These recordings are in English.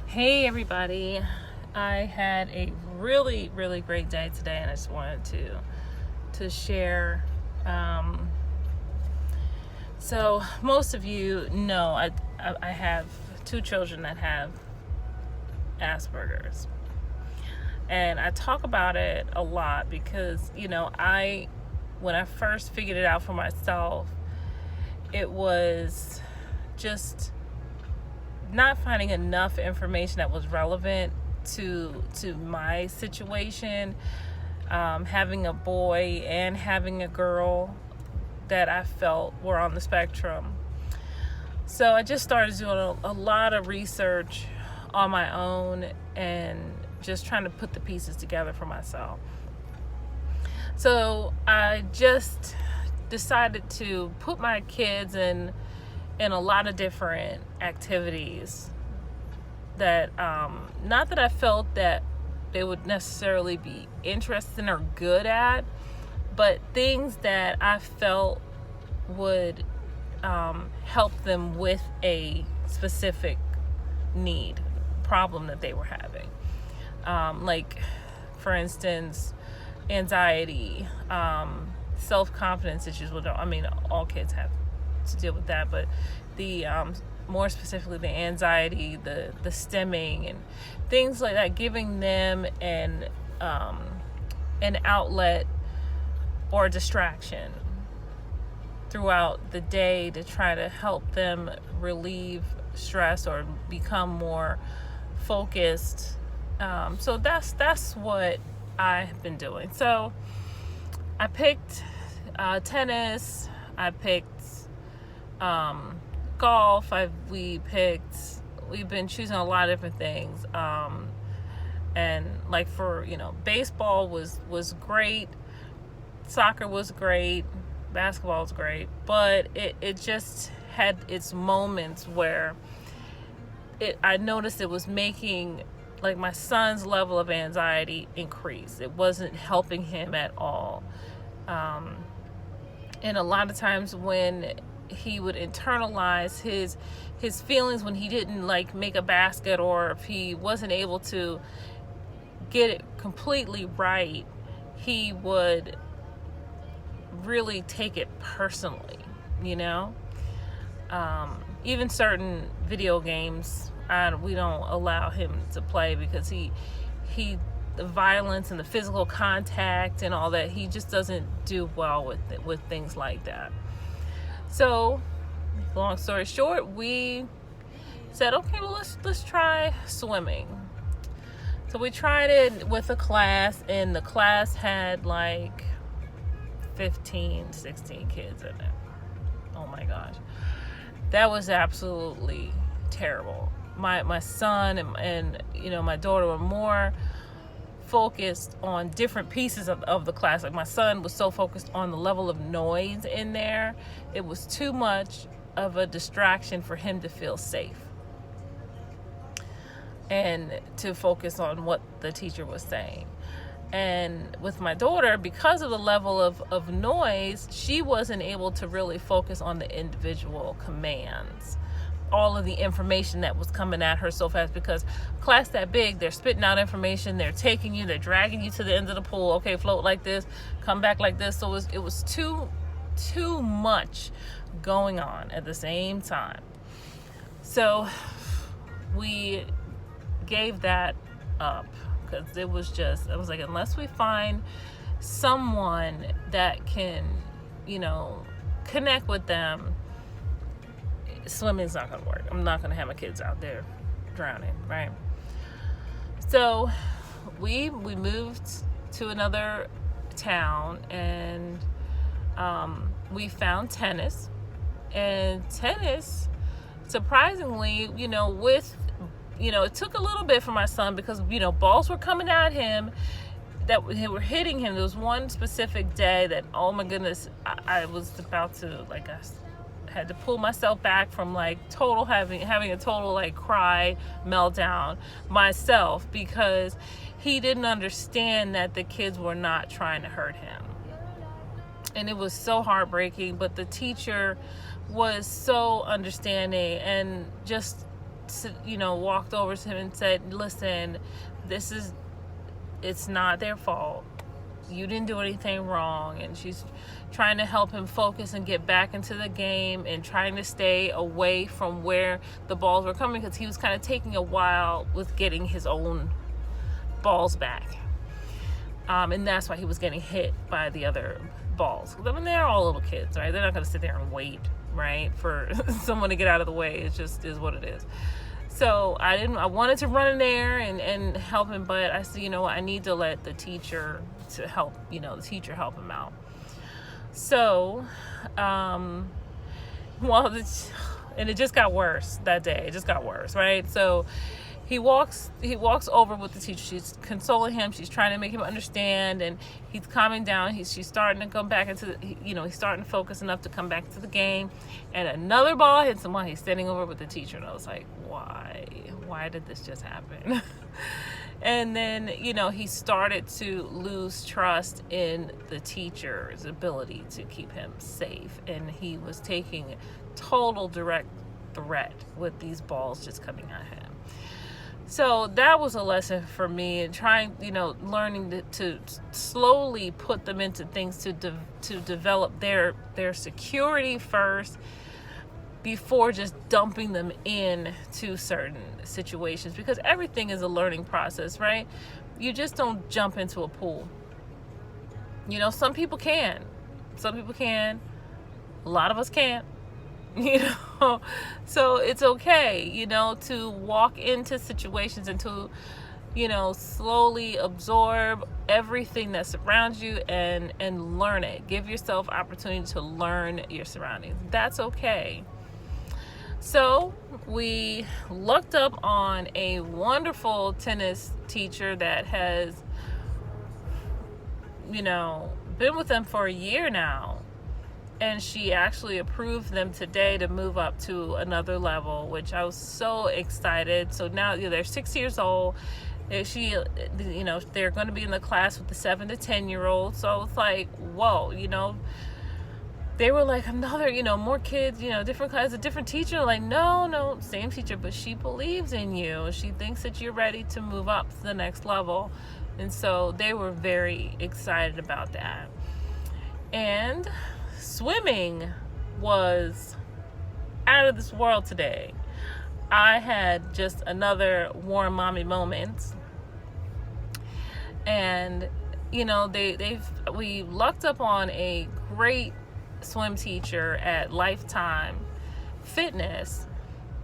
Hey everybody, I had a really great day today, and I just wanted to share. So most of you know I have two children that have Asperger's, and I talk about it a lot because when I first figured it out for myself, it was just not finding enough information that was relevant to my situation. Having a boy and having a girl that I felt were on the spectrum. So I just started doing a lot of research on my own and just trying to put the pieces together for myself. So I just decided to put my kids in a lot of different activities that not that I felt that they would necessarily be interested in or good at, but things that I felt would help them with a specific problem that they were having. Like, for instance, anxiety, self-confidence issues. Well, all kids have to deal with that, but the more specifically the anxiety, the stemming and things like that, giving them an outlet or a distraction throughout the day to try to help them relieve stress or become more focused. So that's what I've been doing. So I picked tennis, I picked golf, we've been choosing a lot of different things, and like for baseball was great, soccer was great, basketball was great, but it just had its moments where I noticed it was making like my son's level of anxiety increase. It wasn't helping him at all, and a lot of times when he would internalize his feelings when he didn't make a basket, or if he wasn't able to get it completely right, he would really take it personally. Even certain video games, we don't allow him to play because the violence and the physical contact and all that, he just doesn't do well with things like that. So, long story short, we said, okay, well, let's try swimming. So we tried it with a class, and the class had 15, 16 kids in it. Oh my gosh. That was absolutely terrible. My son and my daughter were more focused on different pieces of the class. Like, my son was so focused on the level of noise in there, it was too much of a distraction for him to feel safe and to focus on what the teacher was saying. And with my daughter, because of the level of noise, she wasn't able to really focus on the individual commands, all of the information that was coming at her so fast, because class that big, they're spitting out information, they're dragging you to the end of the pool. Okay, float like this, come back like this. So it was too much going on at the same time. So we gave that up, because I was like, unless we find someone that can connect with them, swimming's not gonna work. I'm not gonna have my kids out there drowning, right? So we moved to another town, and we found tennis. And tennis, surprisingly, it took a little bit for my son, because balls were coming at him that were hitting him. There was one specific day that, oh my goodness, I was about to I had to pull myself back from having a total cry meltdown myself, because he didn't understand that the kids were not trying to hurt him. And it was so heartbreaking, but the teacher was so understanding and just walked over to him and said, listen, it's not their fault. You didn't do anything wrong. And she's trying to help him focus and get back into the game and trying to stay away from where the balls were coming, because he was kind of taking a while with getting his own balls back. And that's why he was getting hit by the other balls. I mean, they're all little kids, right? They're not going to sit there and wait, right, for someone to get out of the way. It just is what it is. So I wanted to run in there and help him, but I said, I need to let the teacher help him out. So, and it just got worse that day. It just got worse, right? So he walks over with the teacher. She's consoling him. She's trying to make him understand, and he's calming down. She's starting to come back into he's starting to focus enough to come back to the game. And another ball hits him while he's standing over with the teacher. And I was like, why did this just happen? And then, he started to lose trust in the teacher's ability to keep him safe. And he was taking total direct threat with these balls just coming at him. So that was a lesson for me, and trying, learning to slowly put them into things to develop their security first, before just dumping them in to certain situations, because everything is a learning process, right? You just don't jump into a pool. Some people can. A lot of us can't. So it's okay, to walk into situations and to, slowly absorb everything that surrounds you and learn it. Give yourself opportunity to learn your surroundings. That's okay. So we looked up on a wonderful tennis teacher that has, been with them for a year now. And she actually approved them today to move up to another level, which I was so excited. So now they're 6 years old. They're going to be in the class with the 7 to 10-year-olds. So it's like, whoa, they were like, another, more kids, different classes, a different teacher. Like, no, same teacher, but she believes in you. She thinks that you're ready to move up to the next level. And so they were very excited about that. And swimming was out of this world today. I had just another warm mommy moment. And, we lucked up on a great swim teacher at Lifetime Fitness.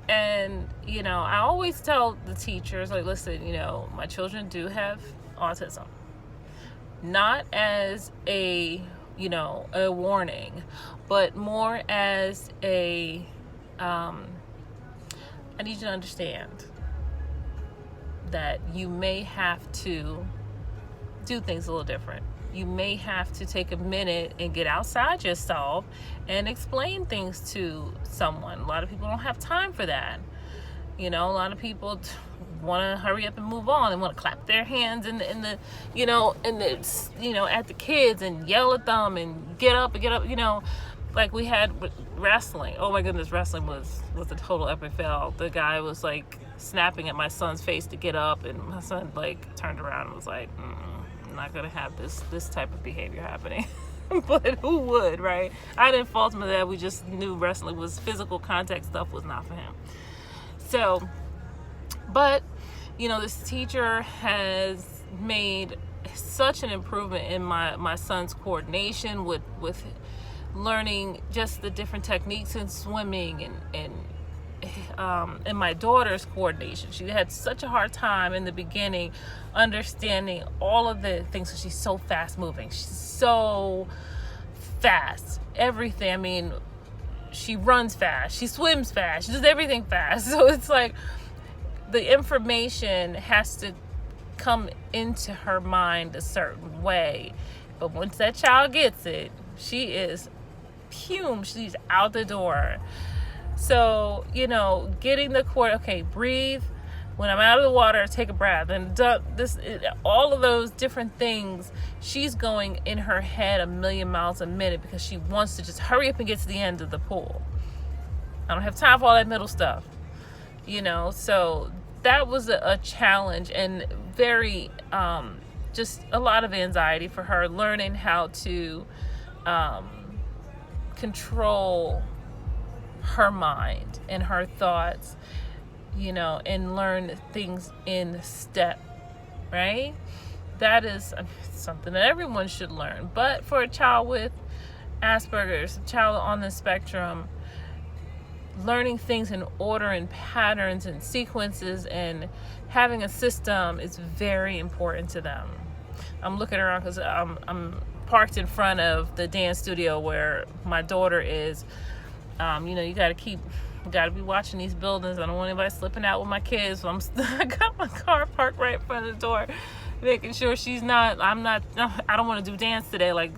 And, I always tell the teachers, like, listen, my children do have autism. Not as a warning, but more as I need you to understand that you may have to do things a little different. You may have to take a minute and get outside yourself and explain things to someone. A lot of people don't have time for that. A lot of people want to hurry up and move on and want to clap their hands at the kids and yell at them and get up, like we had with wrestling. Oh my goodness, wrestling was a total epic fail. The guy was like snapping at my son's face to get up, and my son like turned around and was like, I'm not gonna have this type of behavior happening. But who would, right? I didn't fault him for that. We just knew wrestling was physical contact stuff was not for him. So, but this teacher has made such an improvement in my son's coordination with learning just the different techniques in swimming and my daughter's coordination. She had such a hard time in the beginning understanding all of the things. So she's so fast moving. She's so fast. Everything. I mean, she runs fast. She swims fast. She does everything fast. So it's like the information has to come into her mind a certain way. But once that child gets it, she is she's out the door. So, getting the cord, okay, breathe. When I'm out of the water, take a breath. And all of those different things, she's going in her head a million miles a minute because she wants to just hurry up and get to the end of the pool. I don't have time for all that middle stuff. So that was a challenge, and very just a lot of anxiety for her, learning how to control her mind and her thoughts, and learn things in step, right? That is something that everyone should learn. But for a child with Asperger's, a child on the spectrum, learning things in order and patterns and sequences and having a system is very important to them. I'm looking around because I'm parked in front of the dance studio where my daughter is. You got to be watching these buildings. I don't want anybody slipping out with my kids. So I got my car parked right in front of the door, making sure I don't want to do dance today. Like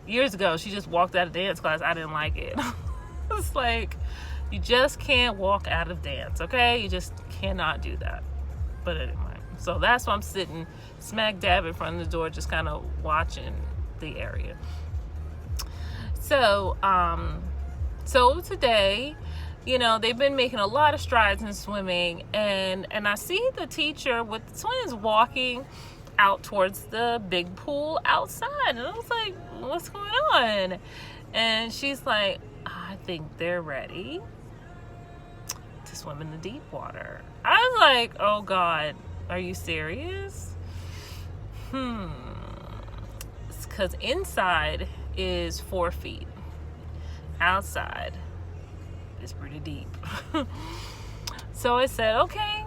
years ago, she just walked out of dance class. I didn't like it. It's like, you just can't walk out of dance, okay? You just cannot do that. But anyway, so that's why I'm sitting smack dab in front of the door, just kind of watching the area. So today, they've been making a lot of strides in swimming, and I see the teacher with the twins walking out towards the big pool outside, and I was like, what's going on? And she's like, I think they're ready to swim in the deep water. I was like, oh God, are you serious? It's because inside is 4 feet. Outside is pretty deep. So I said, okay,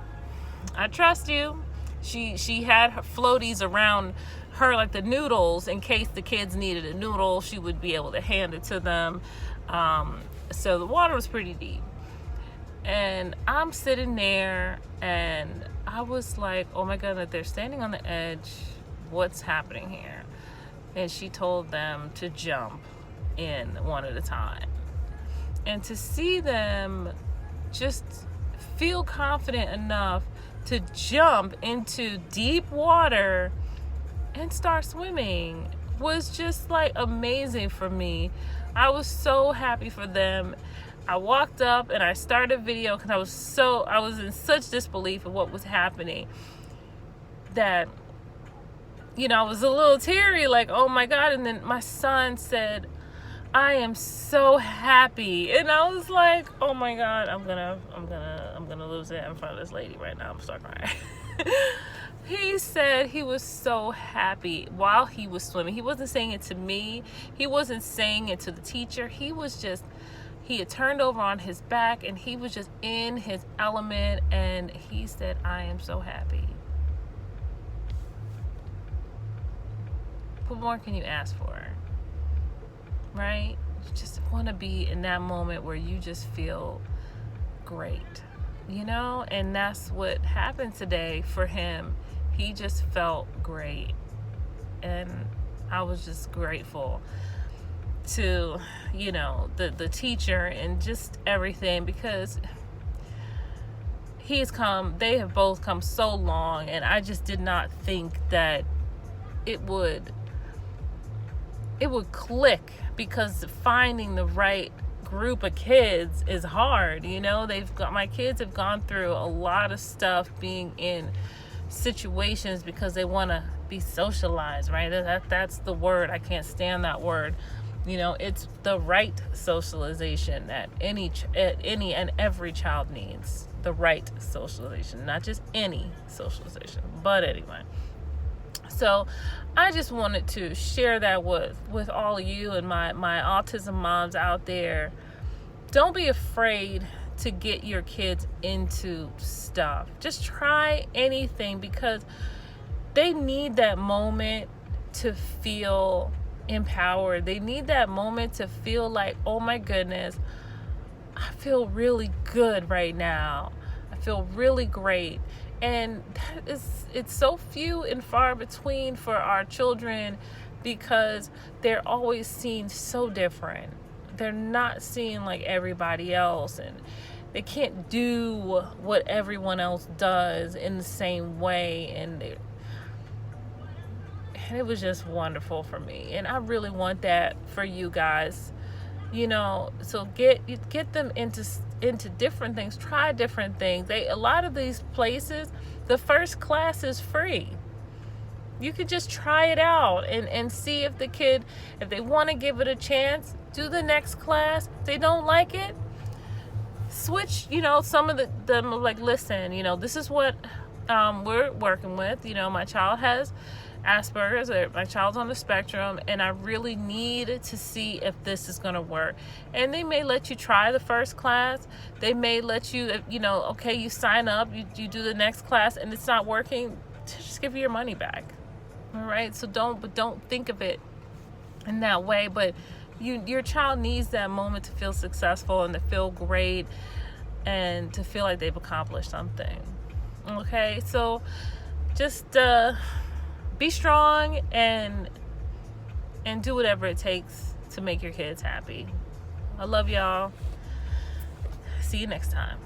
I trust you. She had her floaties around her, like the noodles, in case the kids needed a noodle, she would be able to hand it to them. So the water was pretty deep. And I'm sitting there and I was like, oh my God, they're standing on the edge. What's happening here? And she told them to jump in one at a time. And to see them just feel confident enough to jump into deep water and start swimming was just like amazing for me. I was so happy for them. I walked up and I started a video because I was in such disbelief of what was happening that, I was a little teary, like, oh my God. And then my son said, I am so happy. And I was like, oh my God, I'm gonna lose it in front of this lady right now. I'm start crying. He said he was so happy while he was swimming. He wasn't saying it to me. He wasn't saying it to the teacher. He had turned over on his back and he was just in his element, and he said, I am so happy. What more can you ask for? Right? You just want to be in that moment where you just feel great, and that's what happened today for him. He just felt great, and I was just grateful to the teacher and just everything, because they have both come so long, and I just did not think that it would click, because finding the right group of kids is hard. My kids have gone through a lot of stuff being in situations because they want to be socialized, right? That's the word. I can't stand that word. It's the right socialization that any and every child needs. The right socialization, not just any socialization. But anyway, so I just wanted to share that with all of you and my autism moms out there. Don't be afraid to get your kids into stuff. Just try anything, because they need that moment to feel empowered. They need that moment to feel like, oh my goodness, I feel really good right now. I feel really great. And it's so few and far between for our children, because they're always seen so different. They're not seen like everybody else, and they can't do what everyone else does in the same way. And it was just wonderful for me, and I really want that for you guys. So get them into into different things, try different things. A lot of these places, the first class is free. You could just try it out and see if the kid, if they want to give it a chance, do the next class. If they don't like it, switch. Some of them are like, listen, this is what we're working with. My child has Asperger's, or my child's on the spectrum, and I really need to see if this is going to work. And they may let you try the first class. They may let you, okay, you sign up, you do the next class, and it's not working, just give you your money back. All right, so don't think of it in that way. But your child needs that moment to feel successful and to feel great and to feel like they've accomplished something. Okay, so just be strong and do whatever it takes to make your kids happy. I love y'all. See you next time.